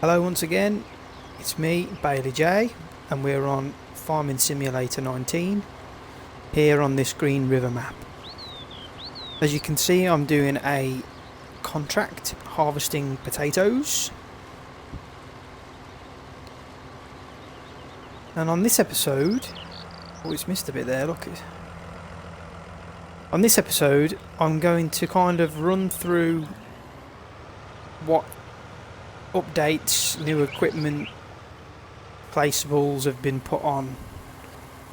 Hello once again, it's me, BayleyJ, and we're on Farming Simulator 19, here on this Green River map. As you can see, I'm doing a contract harvesting potatoes. And on this episode, oh, it's missed a bit there, look. On this episode, I'm going to kind of run through what updates, new equipment, placeables have been put on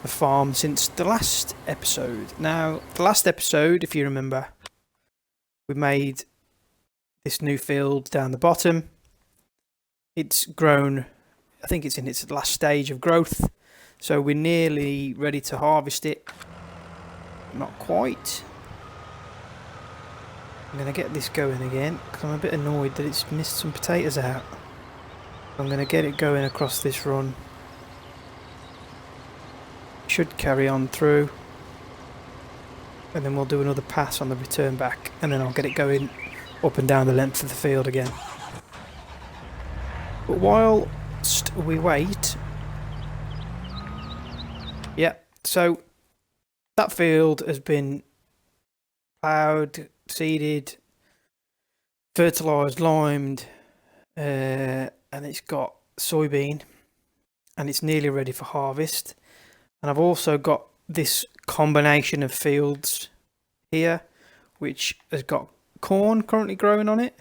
the farm since the last episode. Now, the last episode, if you remember, we made this new field down the bottom. It's grown, I think it's in its last stage of growth, so we're nearly ready to harvest it. Not quite. I'm going to get this going again because I'm a bit annoyed that it's missed some potatoes out. I'm going to get it going across this run. Should carry on through. And then we'll do another pass on the return back. And then I'll get it going up and down the length of the field again. But whilst we wait... Yeah, so that field has been ploughed, seeded, fertilised, limed, and it's got soybean, and it's nearly ready for harvest. And I've also got this combination of fields here, which has got corn currently growing on it.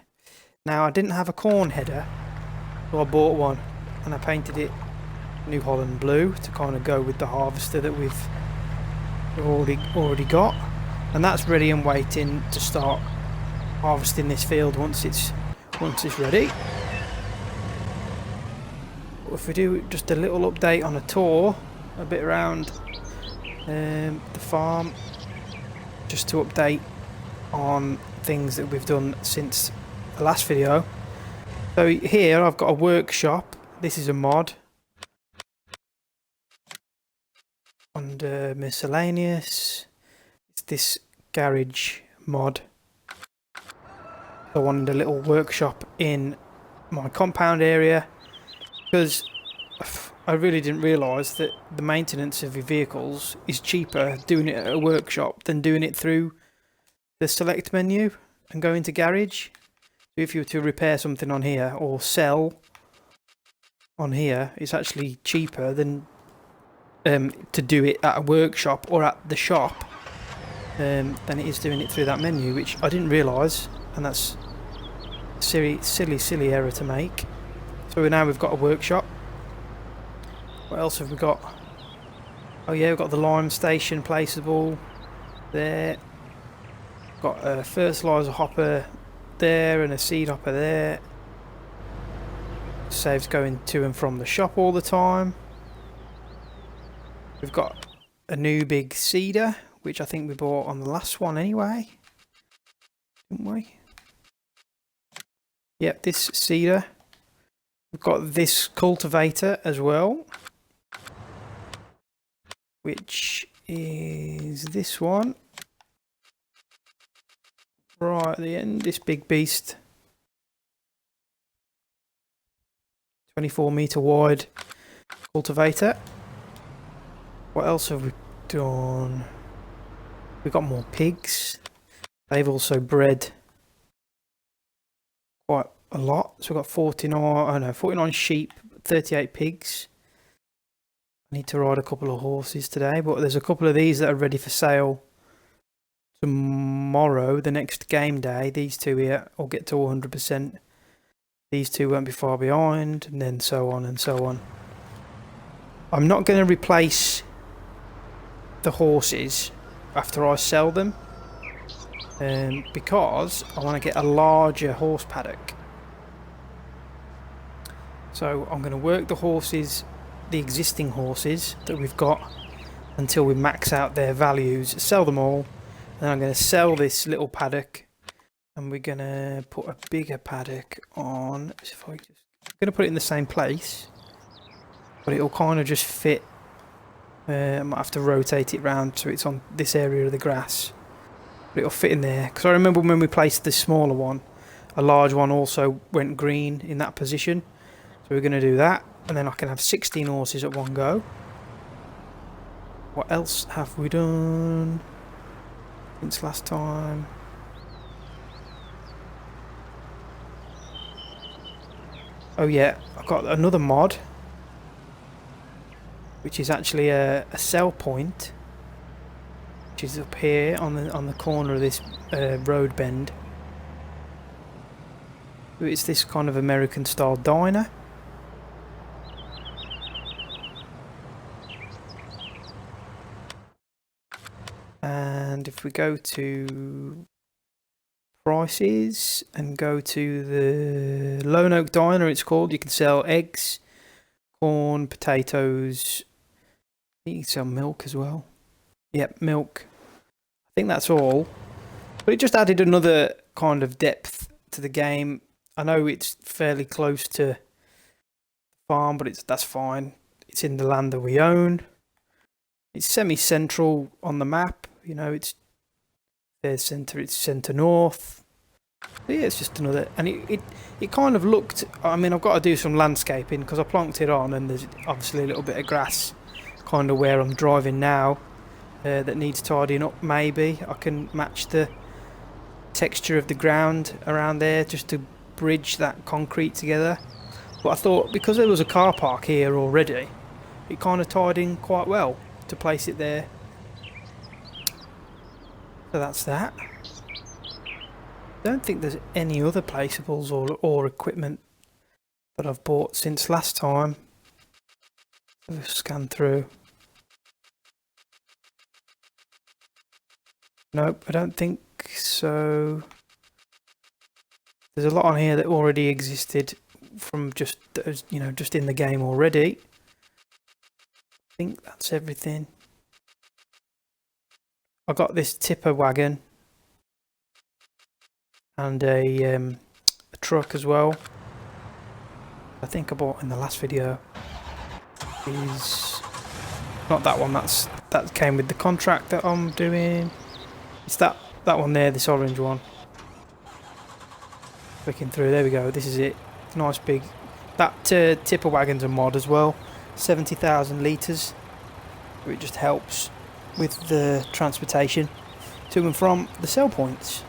Now, I didn't have a corn header, so I bought one, and I painted it New Holland blue to kind of go with the harvester that we've already got. And that's ready and waiting to start harvesting this field once it's ready. But if we do just a little update on a tour, a bit around the farm, just to update on things that we've done since the last video. So here I've got a workshop. This is a mod under miscellaneous. This garage mod. I wanted a little workshop in my compound area because I really didn't realise that the maintenance of your vehicles is cheaper doing it at a workshop than doing it through the select menu and going to garage. If you were to repair something on here or sell on here, it's actually cheaper than to do it at a workshop or at the shop. Than it is doing it through that menu, which I didn't realise, and that's a silly error to make. So now we've got a workshop. What else have we got? Oh yeah, we've got the lime station placeable there. Got a fertiliser hopper there and a seed hopper there. Saves going to and from the shop all the time. We've got a new big seeder, which I think we bought on the last one anyway, didn't we? Yep, this seeder. We've got this cultivator as well, which is this one. Right at the end, this big beast. 24-metre wide cultivator. What else have we done? We've got more pigs. They've also bred quite a lot. So we've got 49 sheep, 38 pigs. I need to ride a couple of horses today, but there's a couple of these that are ready for sale tomorrow, the next game day. These two here will get to 100%. These two won't be far behind, and then so on and so on. I'm not going to replace the horses after I sell them, because I want to get a larger horse paddock. So I'm going to work the horses, the existing horses that we've got, until we max out their values, sell them all. Then I'm going to sell this little paddock, and we're going to put a bigger paddock on. I'm going to put it in the same place, but it'll kind of just fit. I might have to rotate it round so it's on this area of the grass, but it'll fit in there. Because I remember when we placed the smaller one, a large one also went green in that position, So we're going to do that, and then I can have 16 horses at one go. What else have we done since last time? Oh yeah, I've got another mod, which is actually a sell point, which is up here on the corner of this road bend. It's this kind of American style diner. And if we go to prices and go to the Lone Oak Diner, it's called, you can sell eggs, corn, potatoes. I think you can sell milk as well. Yep, milk. I think that's all. But it just added another kind of depth to the game. I know it's fairly close to the farm, but that's fine. It's in the land that we own. It's semi-central on the map. You know, it's centre, it's centre north. But yeah, it's just another, and it kind of looked. I mean, I've got to do some landscaping because I plonked it on, and there's obviously a little bit of grass, kind of where I'm driving now, that needs tidying up. Maybe I can match the texture of the ground around there just to bridge that concrete together. But I thought because there was a car park here already, it kind of tied in quite well to place it there. So that's that. I don't think there's any other placeables or equipment that I've bought since last time. Let's scan through. Nope, I don't think so. There's a lot on here that already existed from just, you know, just in the game already. I think that's everything. I got this tipper wagon and a truck as well. I think I bought in the last video. Is not that one. That came with the contract that I'm doing. It's that one there, this orange one. Clicking through. There we go. This is it. Nice big. That tipper wagon's a mod as well. 70,000 litres. It just helps with the transportation to and from the sell points.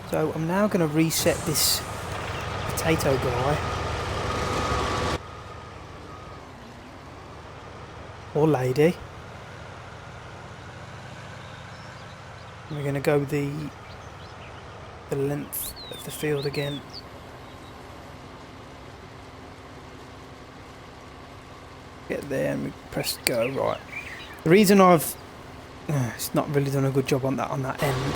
So I'm now going to reset this potato guy, or lady. And we're going to go the length of the field again. Get there and we press go. Right. The reason it's not really done a good job on that end.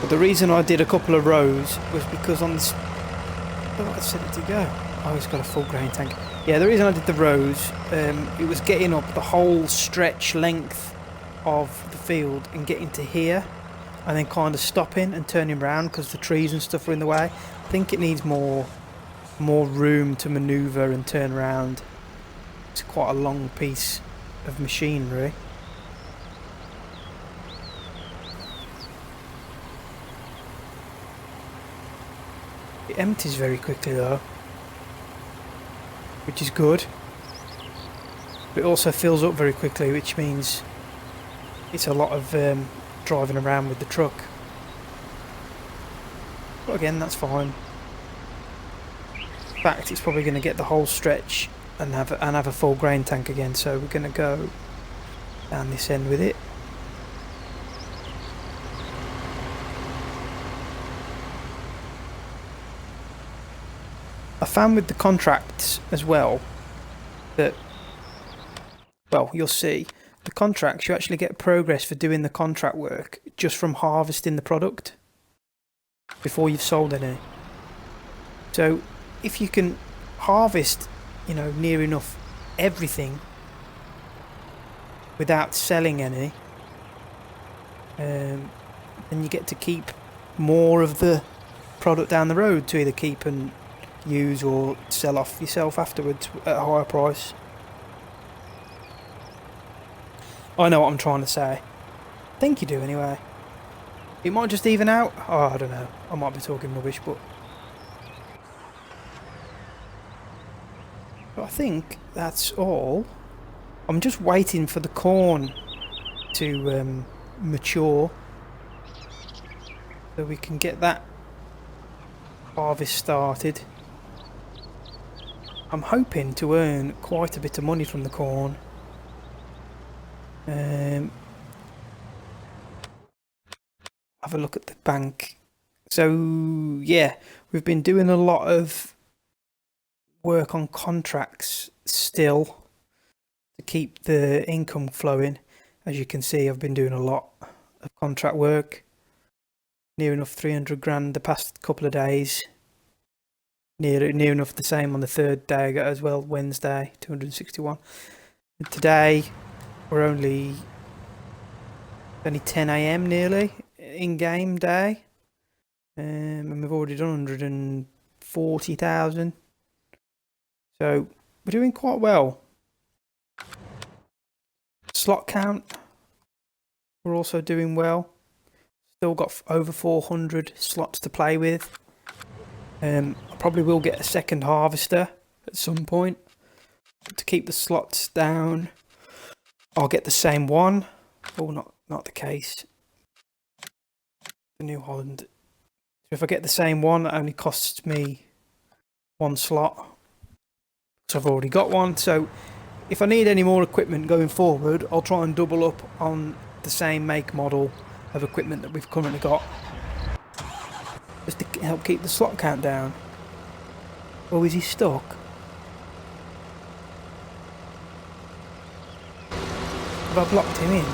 But the reason I did a couple of rows was because on this, I set it to go. Oh, it's got a full grain tank. Yeah, the reason I did the rows, it was getting up the whole stretch length of the field and getting to here, and then kind of stopping and turning around because the trees and stuff are in the way. I think it needs more room to manoeuvre and turn around. It's quite a long piece of machinery. It empties very quickly though, which is good. But it also fills up very quickly, which means it's a lot of driving around with the truck. But again, that's fine. In fact, it's probably going to get the whole stretch and have a full grain tank again, so we're going to go down this end with it. I found with the contracts as well that, well, you'll see the contracts, you actually get progress for doing the contract work just from harvesting the product before you've sold any. So if you can harvest, you know, near enough everything without selling any, then you get to keep more of the product down the road to either keep and use or sell off yourself afterwards at a higher price. I know what I'm trying to say. I think you do anyway. It might just even out. Oh, I don't know. I might be talking rubbish, but I think that's all. I'm just waiting for the corn to mature so we can get that harvest started. I'm hoping to earn quite a bit of money from the corn. Have a look at the bank. So yeah, we've been doing a lot of work on contracts still to keep the income flowing. As you can see, I've been doing a lot of contract work. Near enough 300 grand the past couple of days. Near enough the same on the third day as well, Wednesday, 261. And today, we're only 10 AM nearly, in-game day. And we've already done 140,000. So, we're doing quite well. Slot count, we're also doing well. Still got over 400 slots to play with. I probably will get a second harvester at some point to keep the slots down. I'll get the same one. Oh, not the case. The New Holland. So if I get the same one, that only costs me one slot. So I've already got one. So if I need any more equipment going forward, I'll try and double up on the same make model of equipment that we've currently got, just to help keep the slot count down. Oh, is he stuck? Have I blocked him in?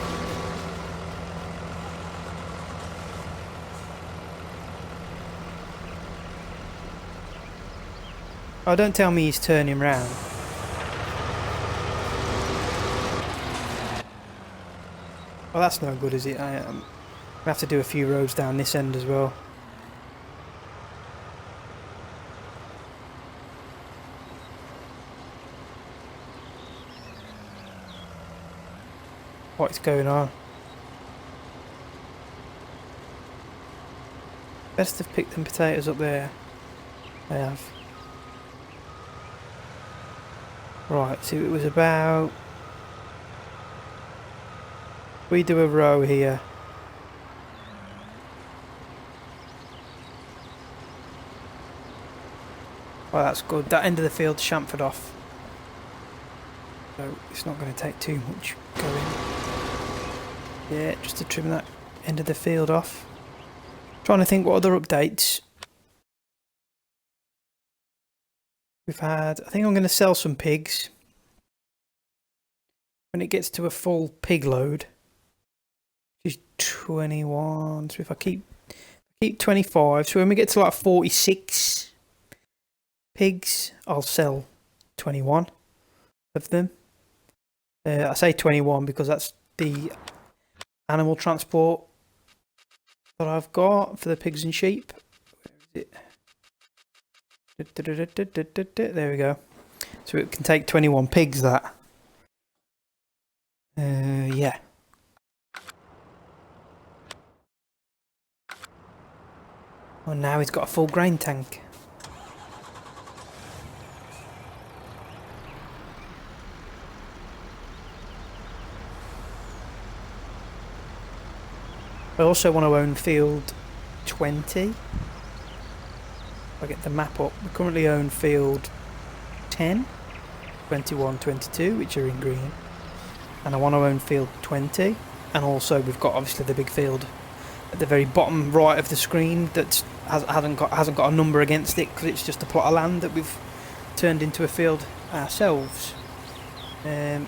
Oh, don't tell me he's turning round. Well, that's no good, is it? I'm gonna have to do a few roads down this end as well. What's going on? Best have picked them potatoes up there. I have. Right, so it was about... We do a row here. Oh, that's good. That end of the field chamfered off. So it's not going to take too much going. Yeah, just to trim that end of the field off. Trying to think what other updates we've had. I think I'm going to sell some pigs when it gets to a full pig load, which is 21. So if I keep 25, so when we get to like 46 pigs, I'll sell 21 of them. I say 21 because that's the animal transport that I've got for the pigs and sheep. Where is it? There we go. So it can take 21 pigs, that. Yeah. Well, now he's got a full grain tank. I also want to own field 20. If I get the map up, we currently own field 10, 21, 22, which are in green. And I want to own field 20. And also we've got obviously the big field at the very bottom right of the screen that hasn't got a number against it because it's just a plot of land that we've turned into a field ourselves. The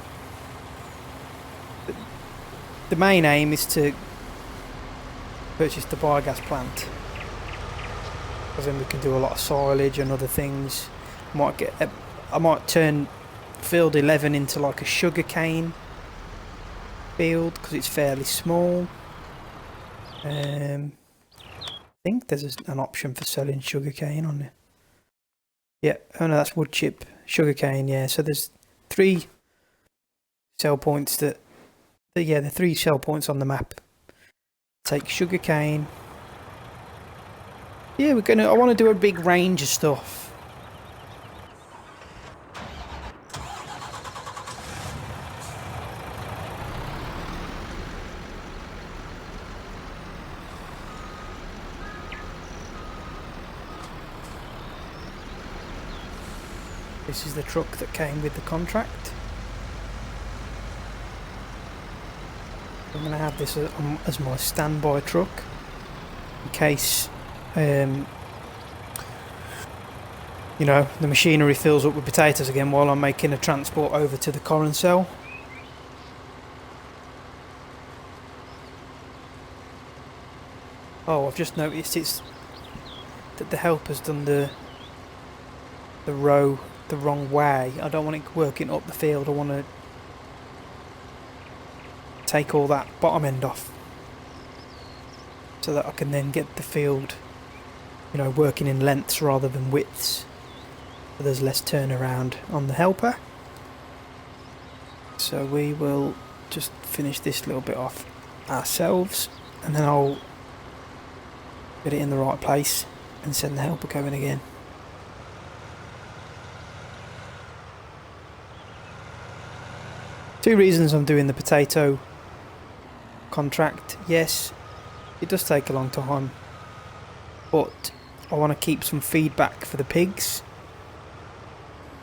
main aim is to purchase the biogas plant, because then we can do a lot of silage and other things. I might turn field 11 into like a sugarcane field because it's fairly small. I think there's an option for selling sugarcane on there. Yeah, oh no, that's wood chip sugarcane. Yeah, so there's 3 sell points the 3 sell points on the map take sugar cane. Yeah, I want to do a big range of stuff. This is the truck that came with the contract. I'm going to have this as my standby truck in case, you know, the machinery fills up with potatoes again while I'm making a transport over to the Coron cell. Oh, I've just noticed that the helper's done the row the wrong way. I don't want it working up the field. I want to take all that bottom end off so that I can then get the field, you know, working in lengths rather than widths, so there's less turnaround on the helper. So we will just finish this little bit off ourselves, and then I'll get it in the right place and send the helper going again. Two reasons I'm doing the potato contract. Yes, it does take a long time, but I want to keep some feedback for the pigs,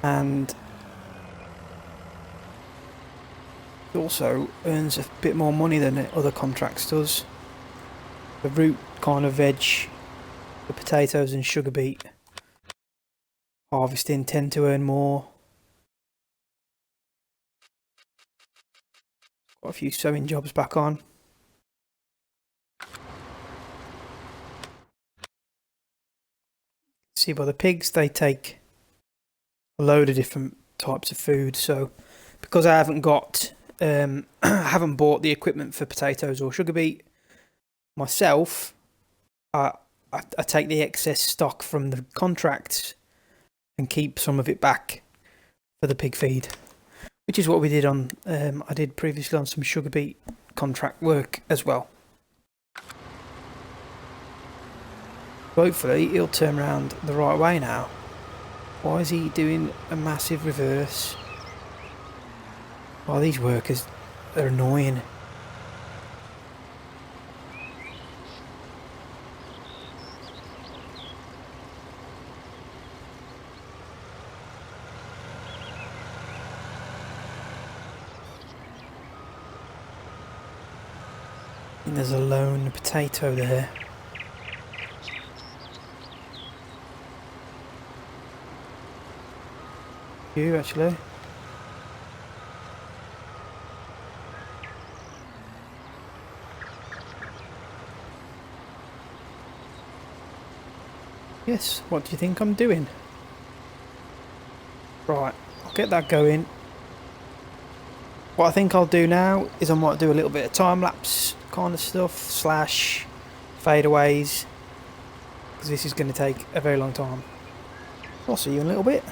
and it also earns a bit more money than other contracts does. The root kind of veg, the potatoes and sugar beet harvesting tend to earn more. Got a few sewing jobs back on. See, by the pigs, they take a load of different types of food. So because I haven't got I haven't bought the equipment for potatoes or sugar beet myself, I take the excess stock from the contracts and keep some of it back for the pig feed, which is what we did on I did previously on some sugar beet contract work as well. Hopefully he'll turn around the right way now. Why is he doing a massive reverse? Oh, these workers are annoying. And there's a lone potato there. You actually. Yes, what do you think I'm doing? Right, I'll get that going. What I think I'll do now is I might do a little bit of time-lapse kind of stuff, slash fadeaways, because this is going to take a very long time. I'll see you in a little bit.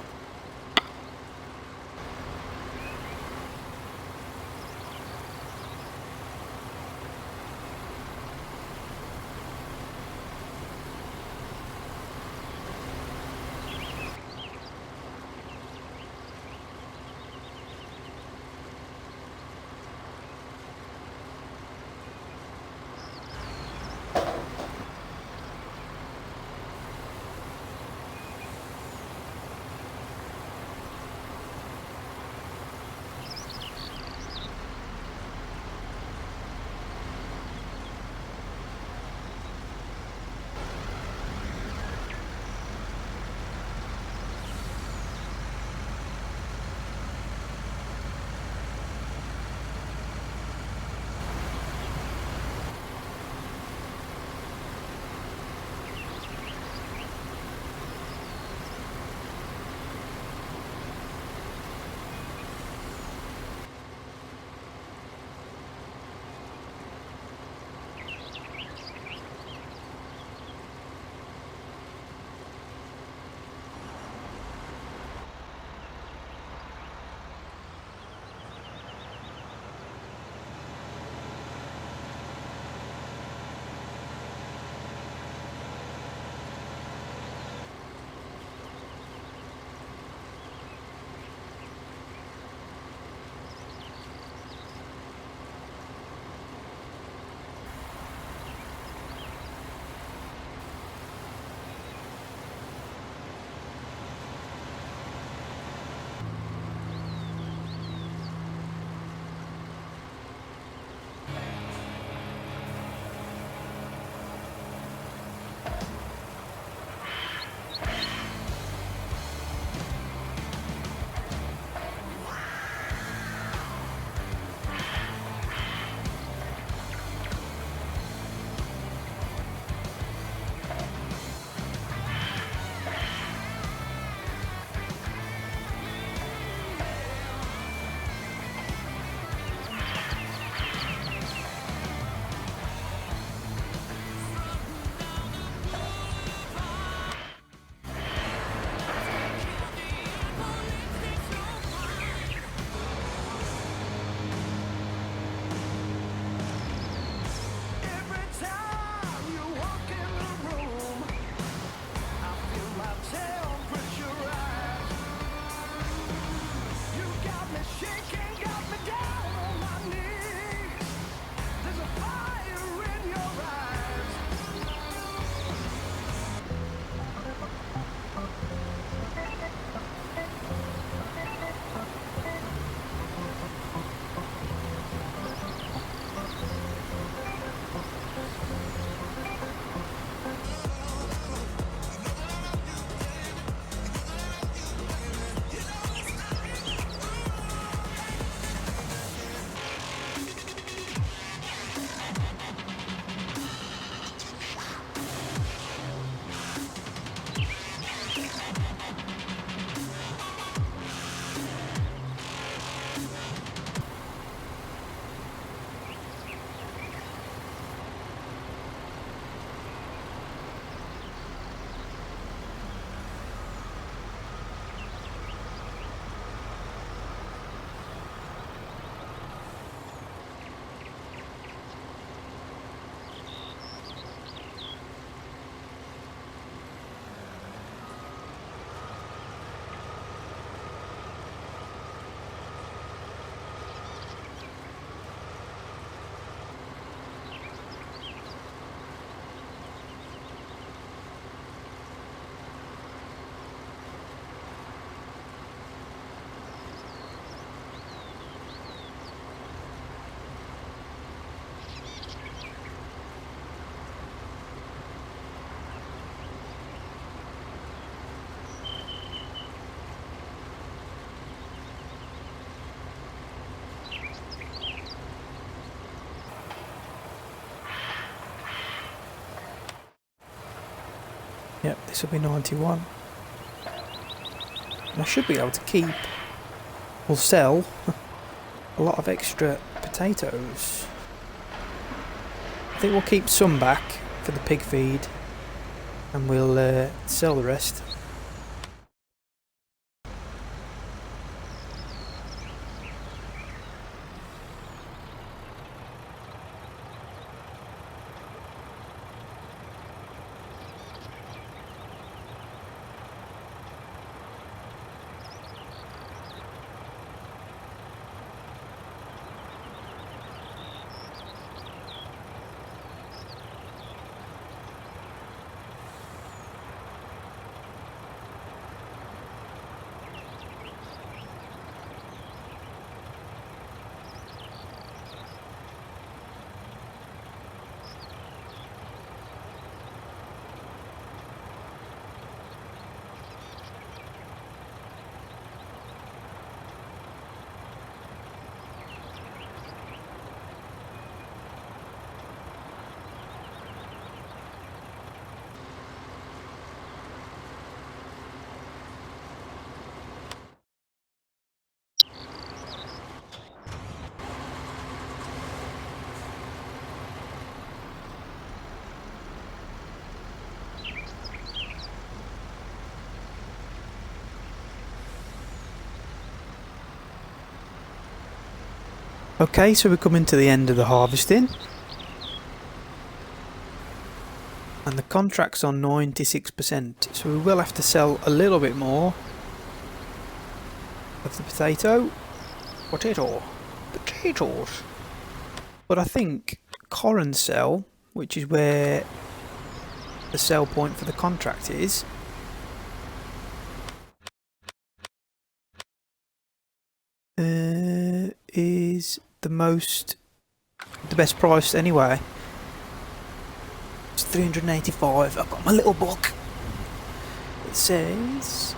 Yep, this will be 91. And I should be able to keep, or sell, a lot of extra potatoes. I think we'll keep some back for the pig feed, and we'll sell the rest. Okay, so we're coming to the end of the harvesting. And the contract's on 96%, so we will have to sell a little bit more of the potatoes. But I think Corin sell, which is where the sell point for the contract is the best price anyway. It's 385. I've got my little book. It says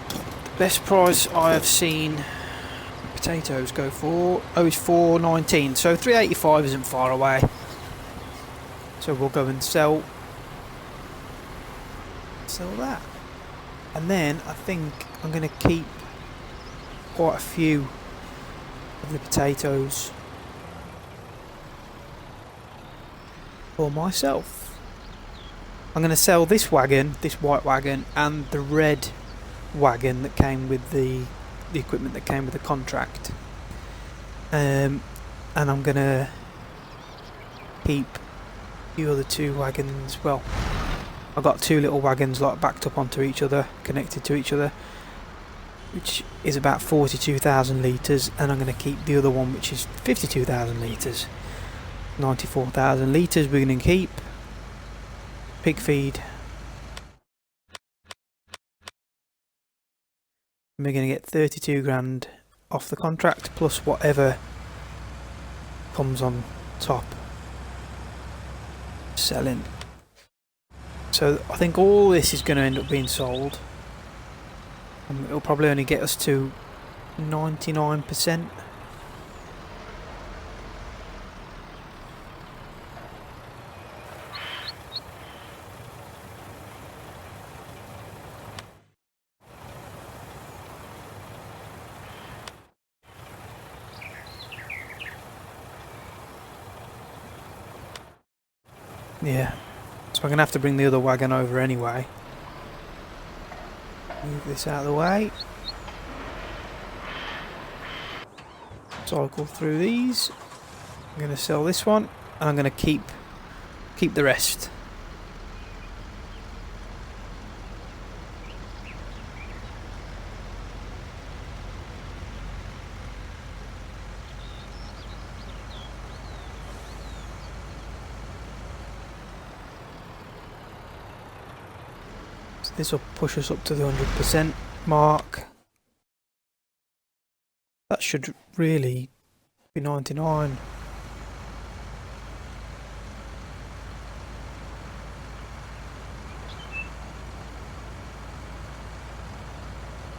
the best price I have seen potatoes go for is 419. So 385 isn't far away. So we'll go and sell that. And then I think I'm going to keep quite a few of the potatoes for myself. I'm going to sell this wagon, this white wagon, and the red wagon that came with the equipment that came with the contract. And I'm going to keep the other two wagons. Well, I've got two little wagons like backed up onto each other, connected to each other, which is about 42,000 litres, and I'm going to keep the other one, which is 52,000 litres. 94,000 litres we're going to keep. Pig feed. And we're going to get 32 grand off the contract, plus whatever comes on top. Selling. So I think all this is going to end up being sold. And it'll probably only get us to 99%. Yeah, so I'm going to have to bring the other wagon over anyway. Move this out of the way. Cycle through these. I'm going to sell this one, and I'm going to keep the rest. This will push us up to the 100% mark. That should really be 99.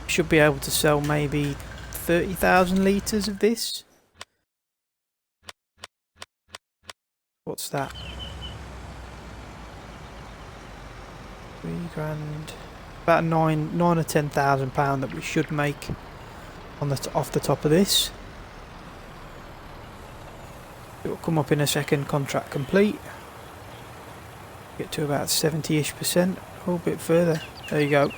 Should be able to sell maybe 30,000 litres of this. What's that? £3,000. About nine or £10,000 that we should make on off the top of this. It will come up in a second. Contract complete. Get to about 70-ish%. Oh, a bit further. There you go.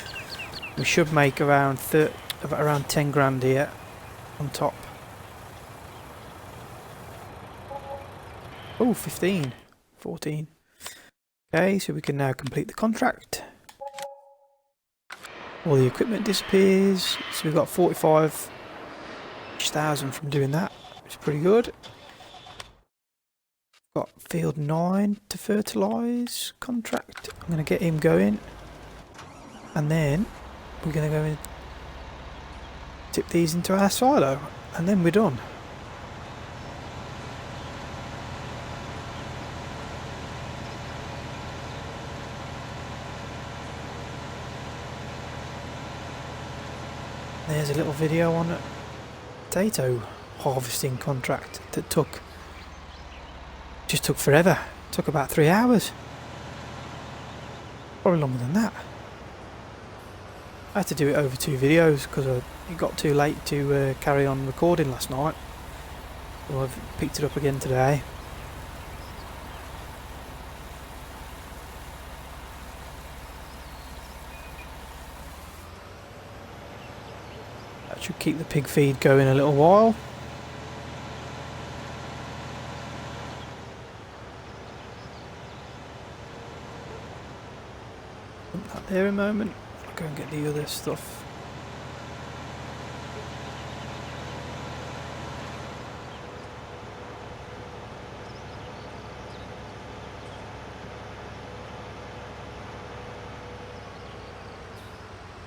We should make around 10 grand here on top. Oh, 15, 14. Okay, so we can now complete the contract. All the equipment disappears. So we've got 45,000 from doing that, which is pretty good. Got field 9 to fertilise contract. I'm going to get him going. And then we're going to go and tip these into our silo. And then we're done. There's a little video on a potato harvesting contract that just took forever. It took about 3 hours. Probably longer than that. I had to do it over 2 videos because it got too late to carry on recording last night. So I've picked it up again today. That should keep the pig feed going a little while. Put that there a moment. I'll go and get the other stuff.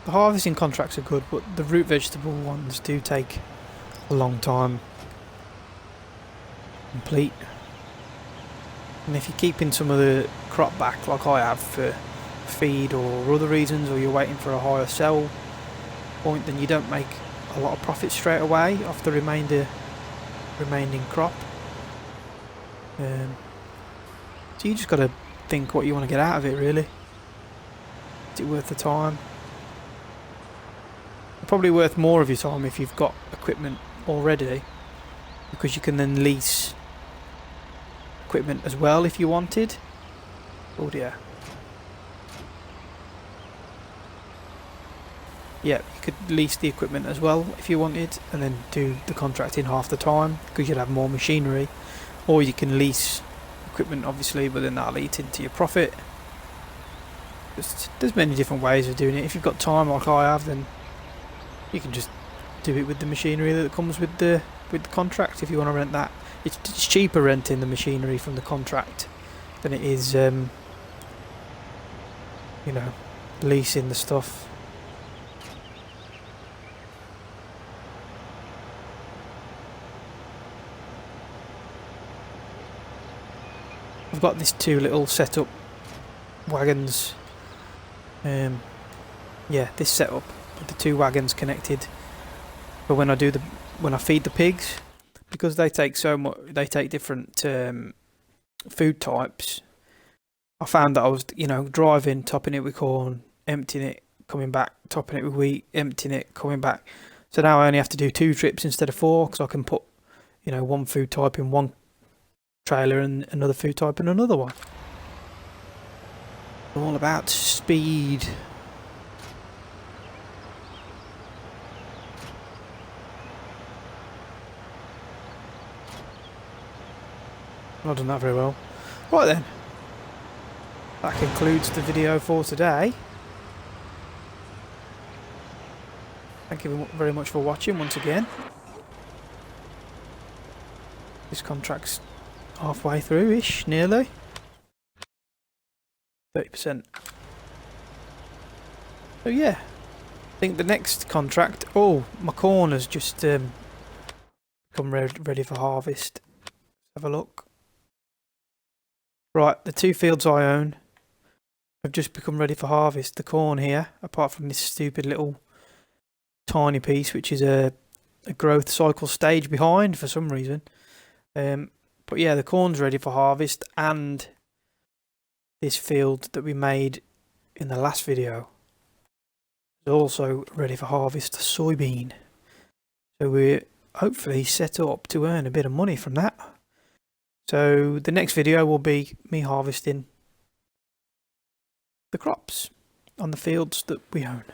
The harvesting contracts are good, but the root vegetable ones do take a long time to complete. And if you're keeping some of the crop back, like I have for feed or other reasons, or you're waiting for a higher sell point, then you don't make a lot of profit straight away off the remaining crop. So you just got to think what you want to get out of it, really. Is it worth the time? Probably worth more of your time if you've got equipment already, because you can then lease equipment as well if you wanted. Oh dear. Yeah, you could lease the equipment as well if you wanted, and then do the contract in half the time because you'd have more machinery. Or you can lease equipment, obviously, but then that'll eat into your profit. There's many different ways of doing it. If you've got time like I have, then you can just do it with the machinery that comes with the contract. If you want to rent that, it's cheaper renting the machinery from the contract than it is, leasing the stuff. I've got these 2 little setup wagons. This setup with the 2 wagons connected. But when I feed the pigs, because they take different food types. I found that I was, driving, topping it with corn, emptying it, coming back, topping it with wheat, emptying it, coming back. So now I only have to do 2 trips instead of 4, because I can put, one food type in one trailer and another food type in another one. All about speed. Not done that very well. Right then. That concludes the video for today. Thank you very much for watching once again. This contract's halfway through-ish, nearly. 30%. So yeah, I think the next contract... Oh, my corn has just become ready for harvest. Let's have a look. Right, the 2 fields I own have just become ready for harvest. The corn here, apart from this stupid little tiny piece, which is a growth cycle stage behind for some reason. But yeah, the corn's ready for harvest, and this field that we made in the last video is also ready for harvest soybean. So we're hopefully set up to earn a bit of money from that. So the next video will be me harvesting the crops on the fields that we own.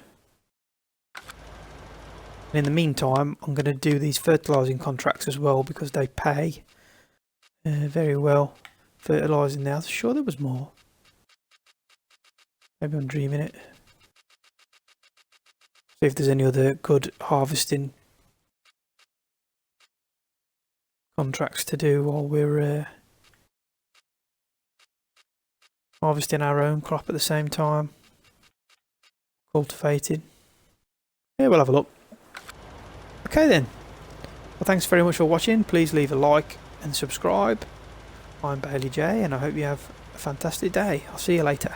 And in the meantime, I'm going to do these fertilising contracts as well because they pay very well. Fertilising now. Sure, there was more. Maybe I'm dreaming it. See if there's any other good harvesting contracts to do while we're harvesting our own crop at the same time. Cultivating. Yeah, we'll have a look. Okay then. Well, thanks very much for watching. Please leave a like and subscribe. I'm BayleyJ and I hope you have a fantastic day. I'll see you later.